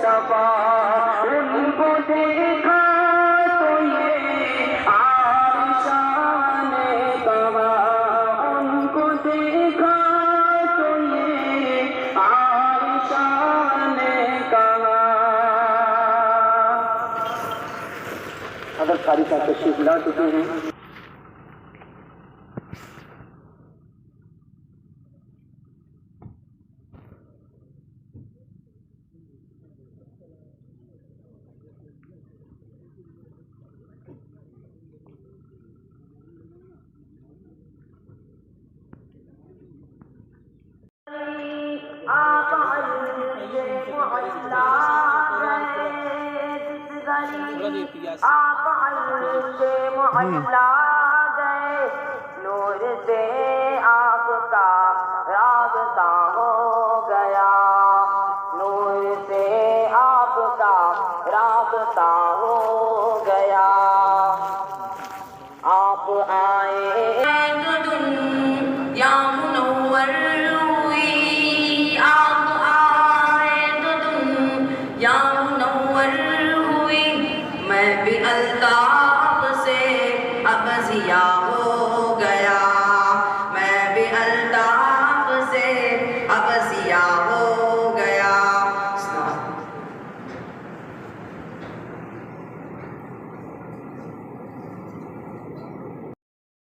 صفا ان کو دیکھا تو یہ عارشان کہا، ان کو دیکھا تو یہ عارشان کہا۔ حضرت قاری صاحب تشریف لا چکے ہیں۔ آپ سے معلا گئے، نور سے آپ کا رابطہ ہو گیا، نور سے آپ کا رابطہ ہو گیا۔ آپ آئے یا منور ہوئی، آپ آئے تو یا منور ہوئی، میں بھی الطاف